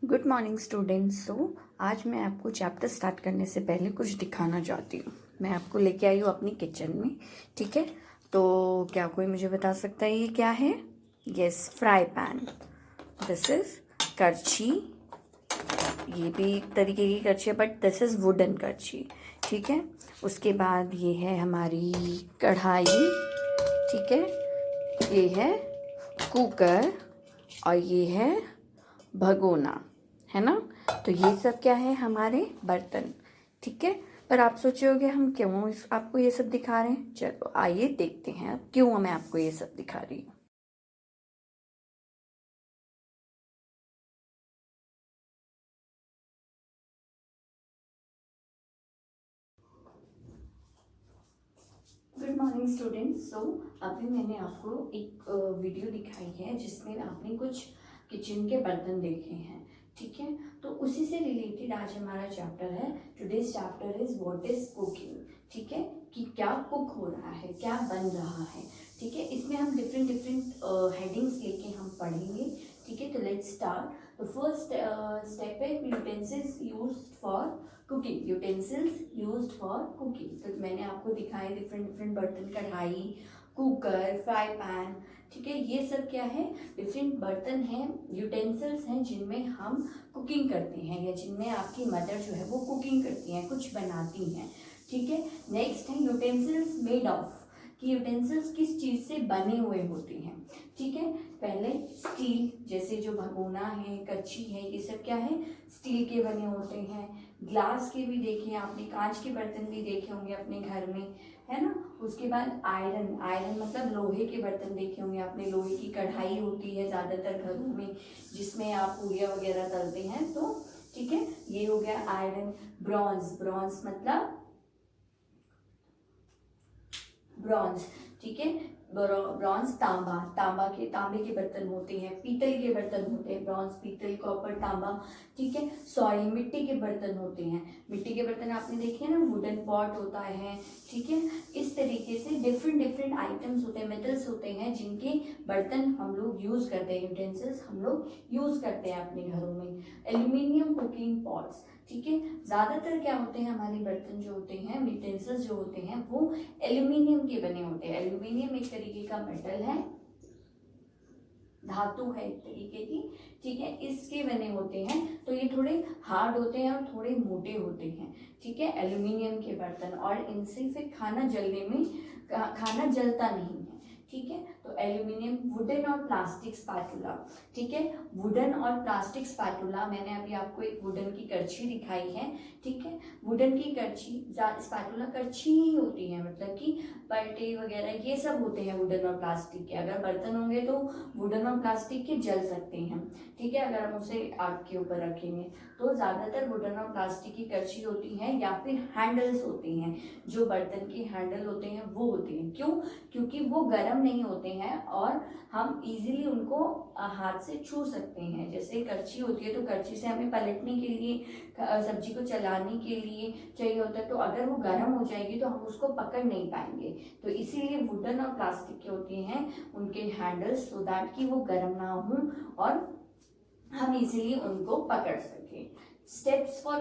Good morning students. आज मैं आपको चैप्टर स्टार्ट करने से पहले कुछ दिखाना चाहती हूँ। मैं आपको लेके आई हूँ अपनी किचन में, ठीक है। तो क्या कोई मुझे बता सकता है ये क्या है? Yes, fry pan. This is करछी। ये भी एक तरीके की करछी है बट दिस इज वुडन करछी, ठीक है। उसके बाद ये है हमारी कढ़ाई, ठीक है। ये है कुकर और ये है भगोना, है ना। तो ये सब क्या है? हमारे बर्तन, ठीक है। पर आप सोचे होंगे हम क्यों आपको ये सब दिखा रहे हैं। चलो आइए देखते हैं अब क्यों मैं आपको ये सब दिखा रही हूँ। Good morning students. अभी मैंने आपको एक वीडियो दिखाई है जिसमें आपने कुछ किचन के बर्तन देखे हैं, ठीक है। तो उसी से रिलेटेड आज हमारा चैप्टर है। Today's chapter is what is cooking, ठीक है। कि क्या कुक हो रहा है, क्या बन रहा है, ठीक है। इसमें हम डिफरेंट डिफरेंट हेडिंग्स लेके हम पढ़ेंगे, ठीक है। तो लेट्स स्टार्ट। तो फर्स्ट स्टेप है utensils used for cooking. Utensils used for cooking. तो मैंने आपको दिखाए डिफरेंट डिफरेंट बर्तन, कढ़ाई, कुकर, फ्राई पैन, ठीक है। ये सब क्या है? डिफरेंट बर्तन हैं, यूटेंसिल्स हैं जिनमें हम कुकिंग करते हैं या जिनमें आपकी मदर जो है वो कुकिंग करती हैं, कुछ बनाती हैं, ठीक है। नेक्स्ट है यूटेंसिल्स मेड ऑफ, कि यूटेंसिल्स किस चीज से बने हुए होते हैं, ठीक है। पहले स्टील, जैसे जो भगोना है, कच्ची है, ये सब क्या है? स्टील के बने होते हैं। ग्लास के भी देखे आपने, कांच के बर्तन भी देखे होंगे अपने घर में, है ना। उसके बाद आयरन, आयरन मतलब लोहे के बर्तन देखे होंगे आपने। लोहे की कढ़ाई होती है ज्यादातर घरों में जिसमें आप पूरियां वगैरह तलते हैं, तो ठीक है, ये हो गया आयरन। ब्रॉन्ज, ब्रॉन्ज मतलब ब्रॉन्ज, ठीक है। ब्रॉन्ज तांबा, तांबे के बर्तन होते हैं। पीतल के बर्तन होते हैं, ब्रॉन्ज, पीतल, कॉपर, तांबा, ठीक है। सॉइल, मिट्टी के बर्तन होते हैं। मिट्टी के बर्तन आपने देखे हैं ना, वुडन पॉट होता है, ठीक है। इस तरीके से डिफरेंट डिफरेंट आइटम्स होते हैं, मेटल्स होते हैं जिनके बर्तन हम लोग यूज करते हैं, यूटेंसिल्स हम लोग यूज करते हैं अपने घरों में। एल्यूमिनियम कुकिंग पॉट्स, ठीक है। ज्यादातर क्या होते हैं हमारे बर्तन जो होते हैं, यूटेंसिल्स जो होते हैं वो एल्यूमिनियम के बने होते हैं। एल्यूमिनियम एक तरीके का मेटल है, धातु है एक तरीके की, ठीक है। इसके बने होते हैं, तो ये थोड़े हार्ड होते हैं और थोड़े मोटे होते हैं, ठीक है, एल्यूमिनियम के बर्तन। और इनसे फिर खाना जलने में खाना जलता नहीं है, ठीक है। तो एल्यूमिनियम, वुडन और प्लास्टिक स्पैटुला, ठीक है। वुडन और प्लास्टिक स्पैटुला, मैंने अभी आपको एक वुडन की करछी दिखाई है, ठीक है। वुडन की करछी, स्पैटुला करछी ही होती है, मतलब कि पलटे वगैरह ये सब होते हैं वुडन और प्लास्टिक के। अगर बर्तन होंगे तो वुडन और प्लास्टिक के जल सकते हैं, ठीक है, अगर हम उसे आग के ऊपर रखेंगे। तो ज्यादातर वुडन और प्लास्टिक की करछी होती है या फिर हैंडल्स होती हैं, जो बर्तन के हैंडल होते हैं वो होते हैं। क्यों? क्योंकि वो गर्म नहीं होते हैं और हम इजीली उनको हाथ से छू सकते हैं। जैसे करछी होती है तो करछी से हमें पलटने के लिए, सब्जी को चलाने के लिए चाहिए होता है, तो अगर वो गर्म हो जाएगी तो हम उसको पकड़ नहीं पाएंगे। तो इसीलिए वुडन और प्लास्टिक के होते हैं उनके हैंडल्स, सो दैट कि वो गर्म ना हो और हम इजीली उनको पकड़ सके। Steps for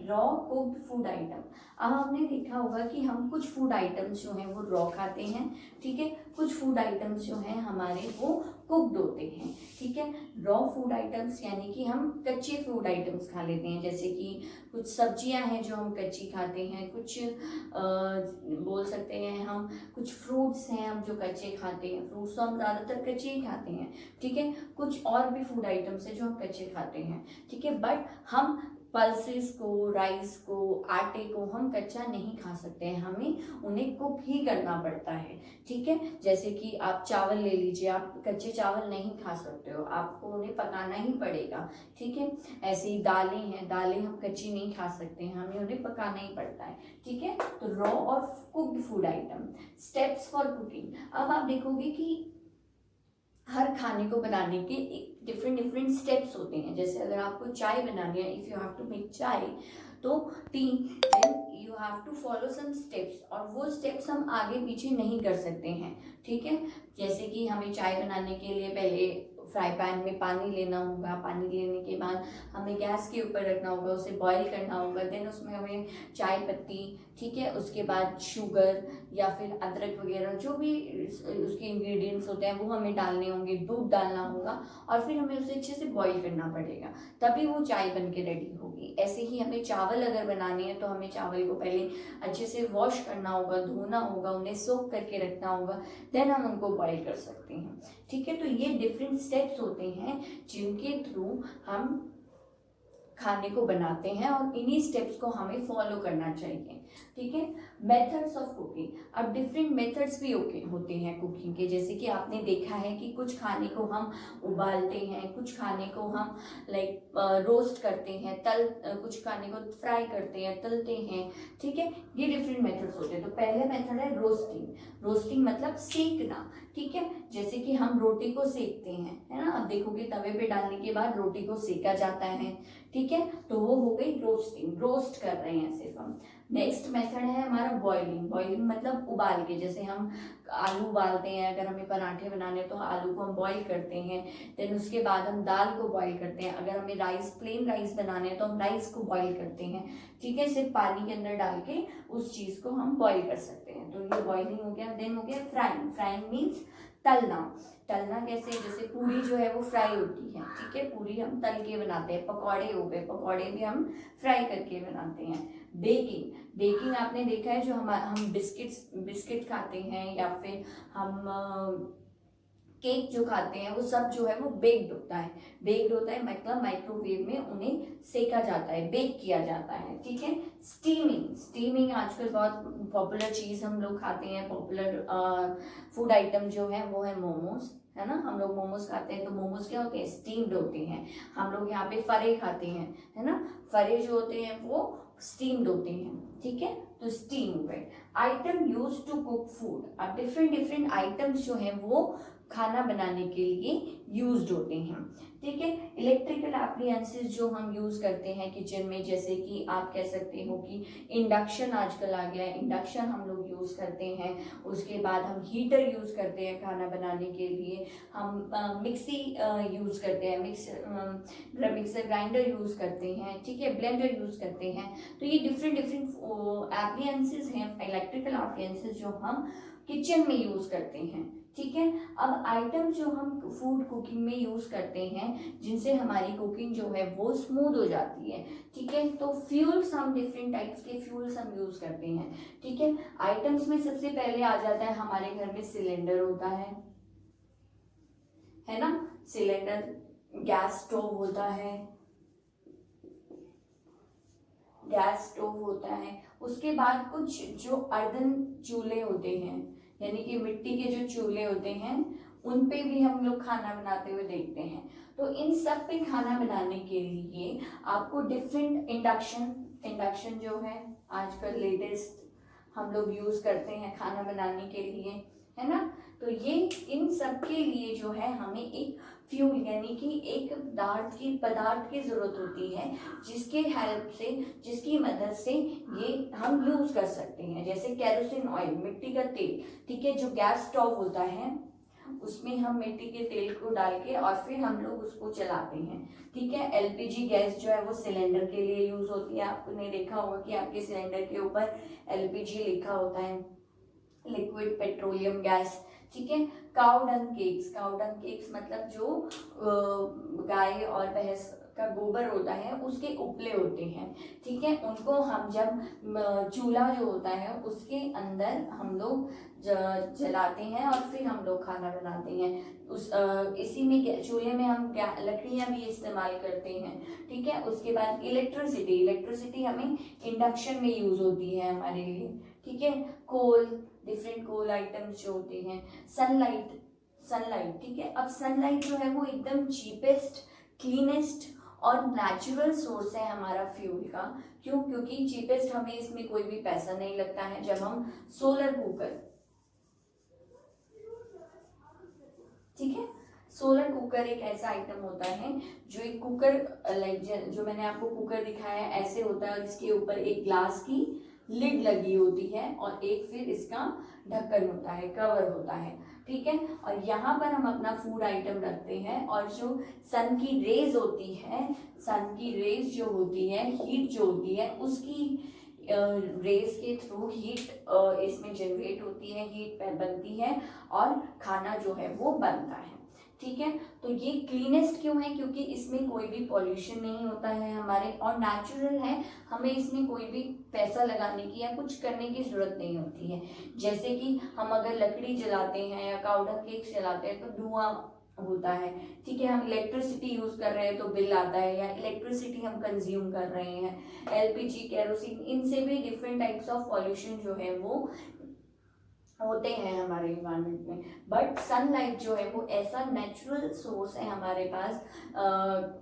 raw cooked food item. अब आपने देखा होगा कि हम कुछ फूड आइटम्स जो हैं वो रॉ खाते हैं, ठीक है। कुछ फूड आइटम्स जो हैं हमारे वो कुक्ड होते हैं, ठीक है। रॉ फूड आइटम्स यानी कि हम कच्चे फूड आइटम्स खा लेते हैं, जैसे कि कुछ सब्जियां हैं जो हम कच्ची खाते हैं, कुछ बोल सकते हैं हम, कुछ फ्रूट्स हैं हम जो कच्चे खाते हैं। फ्रूट्स तो हम ज़्यादातर कच्चे ही खाते हैं, ठीक है। कुछ और भी फूड आइटम्स है जो हम कच्चे खाते हैं, ठीक है। बट हम पल्सेस को, राइस को, आटे को हम कच्चा नहीं खा सकते हैं, हमें उन्हें कुक ही करना पड़ता है, ठीक है। जैसे कि आप चावल ले लीजिए, आप कच्चे चावल नहीं खा सकते हो, आपको उन्हें पकाना ही पड़ेगा, ठीक है। ऐसे ही दालें हैं, दालें हम कच्ची नहीं खा सकते हैं, हमें उन्हें पकाना ही पड़ता है, ठीक है। तो रॉ और cooked food item. Steps for cooking. अब आप देखोगे कि हर खाने को बनाने के डिफरेंट डिफरेंट स्टेप्स होते हैं। जैसे अगर आपको चाय बनानी है, if you have to make chai, तो then you have to follow some steps, और वो स्टेप्स हम आगे पीछे नहीं कर सकते हैं, ठीक है। जैसे कि हमें चाय बनाने के लिए पहले फ्राई पैन में पानी लेना होगा, पानी लेने के बाद हमें गैस के ऊपर रखना होगा, उसे बॉईल करना होगा। देन उसमें हमें चाय पत्ती, ठीक है, उसके बाद शुगर या फिर अदरक वगैरह जो भी उसके इंग्रेडिएंट्स होते हैं वो हमें डालने होंगे, दूध डालना होगा और फिर हमें उसे अच्छे से बॉईल करना पड़ेगा, तभी वो चाय बन के रेडी होगी। ऐसे ही हमें चावल अगर बनाने हैं तो हमें चावल को पहले अच्छे से वॉश करना होगा, धोना होगा, उन्हें सोक करके रखना होगा, देन हम उनको बॉईल कर सकते हैं। ठीक है, तो ये डिफरेंट स्टेप्स होते हैं जिनके थ्रू हम खाने को बनाते हैं और इन्हीं स्टेप्स को हमें फॉलो करना चाहिए। ठीक है, मेथड्स ऑफ कुकिंग, अब डिफरेंट मेथड्स भी होते हैं कुकिंग के। जैसे कि आपने देखा है कि कुछ खाने को हम उबालते हैं, कुछ खाने को हम रोस्ट करते हैं, कुछ खाने को फ्राई करते हैं, तलते हैं। ठीक है, ये डिफरेंट मेथड्स होते हैं। तो पहले मेथड है रोस्टिंग। रोस्टिंग मतलब सेकना। ठीक है, जैसे कि हम रोटी को सेकते हैं, है ना, अब देखोगे तवे पे डालने के बाद रोटी को सेका जाता है। ठीक है, तो वो हो गई रोस्टिंग, रोस्ट कर रहे हैं सिर्फ हम। नेक्स्ट मेथड है हमारा बॉइलिंग। बॉइलिंग मतलब उबाल के, जैसे हम आलू उबालते हैं, अगर हमें पराठे बनाने तो आलू को हम बॉईल करते हैं, देन उसके बाद हम दाल को बॉईल करते हैं। अगर हमें राइस, प्लेन राइस बनाने हैं तो हम राइस को बॉईल करते हैं। ठीक है, सिर्फ पानी के अंदर डाल के उस चीज को हम बॉईल कर सकते हैं। तो ये बॉइलिंग हो गया। देन हो गया फ्राइंग। फ्राइंग मीन्स तलना। तलना कैसे, जैसे पूरी जो है वो फ्राई होती है। ठीक है, पूरी हम तल के बनाते हैं। पकौड़े हो गए, पकौड़े भी हम फ्राई करके बनाते हैं। बेकिंग। बेकिंग आपने देखा है, जो हम बिस्किट खाते हैं या फिर हम केक जो खाते हैं वो सब जो है वो बेक्ड होता है। बेक्ड होता है मतलब माइक्रोवेव में उन्हें सेका जाता है, बेक किया जाता है। ठीक है, स्टीमिंग। स्टीमिंग आजकल बहुत पॉपुलर चीज हम लोग खाते हैं। पॉपुलर फूड आइटम जो है वो है मोमोज, है ना। हम लोग मोमोज खाते हैं तो मोमोज क्या होते हैं, स्टीम्ड होते हैं। हम लोग यहाँ पे फरे खाते हैं, है ना, फरे जो होते हैं वो स्टीम्ड होते हैं। ठीक है, तो स्टीम हो गए। Item use to cook food. अब डिफरेंट डिफरेंट आइटम्स जो हैं वो खाना बनाने के लिए यूज्ड होते हैं। ठीक है, इलेक्ट्रिकल एप्लायंसेस जो हम यूज करते हैं किचन में, जैसे कि आप कह सकते हो कि इंडक्शन आजकल आ गया है, इंडक्शन हम लोग यूज करते हैं। उसके बाद हम हीटर यूज करते हैं खाना बनाने के लिए। हम मिक्सी यूज करते हैं, मिक्सर ग्राइंडर यूज करते हैं। ठीक है, ब्लेंडर यूज करते हैं। तो ये डिफरेंट डिफरेंट एप्लायंसेस हैं, इलेक्ट्रिकल एप्लायंसेस जो हम किचन में यूज करते हैं। ठीक है, अब आइटम जो हम फूड कुकिंग में यूज करते हैं जिनसे हमारी कुकिंग जो है वो स्मूथ हो जाती है। ठीक है, तो फ्यूल्स, हम डिफरेंट टाइप्स के फ्यूल्स हम यूज करते हैं। ठीक है, आइटम्स में सबसे पहले आ जाता है हमारे घर में सिलेंडर होता है ना, सिलेंडर। गैस स्टोव होता है, गैस स्टोव होता है। उसके बाद कुछ जो अर्दन चूल्हे होते हैं, यानी कि मिट्टी के जो चूल्हे होते हैं, उन पे भी हम लोग खाना बनाते हुए देखते हैं। तो इन सब पे खाना बनाने के लिए आपको डिफरेंट इंडक्शन जो है आजकल लेटेस्ट हम लोग यूज करते हैं खाना बनाने के लिए, है ना। तो ये इन सब के लिए जो है हमें एक फ्यूल यानी कि एक पदार्थ की जरूरत होती है, जिसके हेल्प से, जिसकी मदद से ये हम यूज कर सकते हैं। जैसे कैरोसिन ऑयल, मिट्टी का तेल। ठीक है, जो गैस स्टोव होता है उसमें हम मिट्टी के तेल को डाल के और फिर हम लोग उसको चलाते हैं। ठीक है, एलपीजी गैस जो है वो सिलेंडर के लिए यूज होती है। आपने देखा होगा कि आपके सिलेंडर के ऊपर एलपीजी लिखा होता है, लिक्विड पेट्रोलियम गैस। ठीक है, काउ डंग केक्स मतलब जो गाय और भैंस का गोबर होता है उसके उपले होते हैं। ठीक है, उनको हम जब चूल्हा जो होता है उसके अंदर हम लोग जलाते हैं और फिर हम लोग खाना बनाते हैं। इसी में चूल्हे में हम लकड़ियां भी इस्तेमाल करते हैं। ठीक है, उसके बाद इलेक्ट्रिसिटी हमें इंडक्शन में यूज होती है हमारे लिए। ठीक है, कोल, डिफरेंट कोल आइटम्स जो होते हैं। सनलाइट। ठीक है, अब सनलाइट जो है वो एकदम चीपेस्ट, क्लीनेस्ट और नेचुरल सोर्स है हमारा फ्यूल का। क्यों? क्योंकि चीपेस्ट, हमें इसमें कोई भी पैसा नहीं लगता है। जब हम सोलर कुकर, ठीक है, सोलर कुकर एक ऐसा आइटम होता है जो एक कुकर, जो मैंने आपको कुकर दिखाया है ऐसे होता है, और इसके ऊपर एक ग्लास की लिड लगी होती है और एक फिर इसका ढक्कन होता है, कवर होता है, ठीक है। और यहाँ पर हम अपना फूड आइटम रखते हैं और जो सन की रेज होती है, सन की रेज जो होती है, हीट जो होती है, उसकी रेज के थ्रू हीट इसमें जनरेट होती है, हीट बनती है और खाना जो है वो बनता है, ठीक है। तो ये क्लीनेस्ट क्यों है? क्योंकि इसमें कोई भी पॉल्यूशन नहीं होता है हमारे, और नेचुरल है, हमें इसमें कोई भी पैसा लगाने की या कुछ करने की जरूरत नहीं होती है। जैसे कि हम अगर लकड़ी जलाते हैं या काउडर केक जलाते हैं तो धुआं होता है, ठीक है। हम इलेक्ट्रिसिटी यूज कर रहे हैं तो बिल आता है, या इलेक्ट्रिसिटी हम कंज्यूम कर रहे हैं, एलपीजी, केरोसिन, इनसे भी डिफरेंट टाइप्स ऑफ पॉल्यूशन जो है वो होते हैं हमारे इन्वायरमेंट में। बट सनलाइट जो है वो ऐसा नेचुरल सोर्स है हमारे पास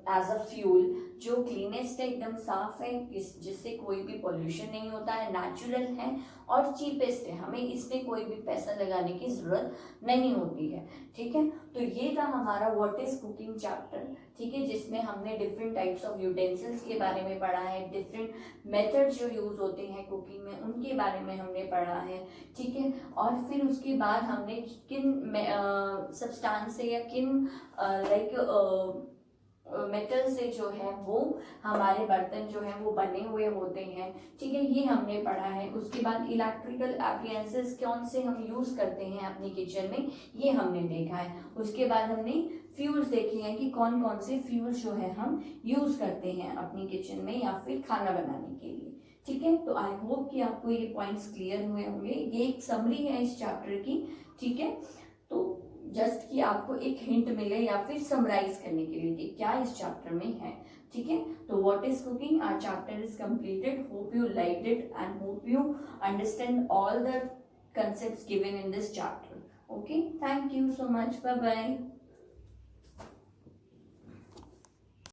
एज अ फ्यूल, जो क्लीनेस्ट है, एकदम साफ है, जिससे कोई भी पॉल्यूशन नहीं होता है, नेचुरल है और चीपेस्ट है, हमें इसमें कोई भी पैसा लगाने की जरूरत नहीं होती है, ठीक है। तो ये था हमारा व्हाट इज कुकिंग चैप्टर, ठीक है, जिसमें हमने डिफरेंट टाइप्स ऑफ यूटेंसिल्स के बारे में पढ़ा है, डिफरेंट मेथड जो यूज होते हैं कुकिंग में उनके बारे में हमने पढ़ा है, ठीक है। और फिर उसके बाद हमने किन सब्सटेंस से या किन मेटल से जो है वो हमारे बर्तन जो है वो बने हुए होते हैं, ठीक है, ये हमने पढ़ा है। उसके बाद इलेक्ट्रिकल एप्लायंसेस कौन से हम यूज करते हैं अपनी किचन में, ये हमने देखा है। उसके बाद हमने फ्यूल्स देखे हैं कि कौन कौन से फ्यूल्स जो है हम यूज करते हैं अपनी किचन में या फिर खाना बनाने के लिए, ठीक है। तो आई होप कि आपको ये पॉइंट्स क्लियर हुए होंगे। ये एक समरी है इस चैप्टर की, ठीक है। तो जस्ट कि आपको एक हिंट मिले या फिर समराइज करने के लिए कि क्या इस चैप्टर में है, ठीक है। तो what is cooking, our chapter is completed. Hope you liked it and hope you understand all the concepts given in this chapter. Okay, thank you so much. Bye bye.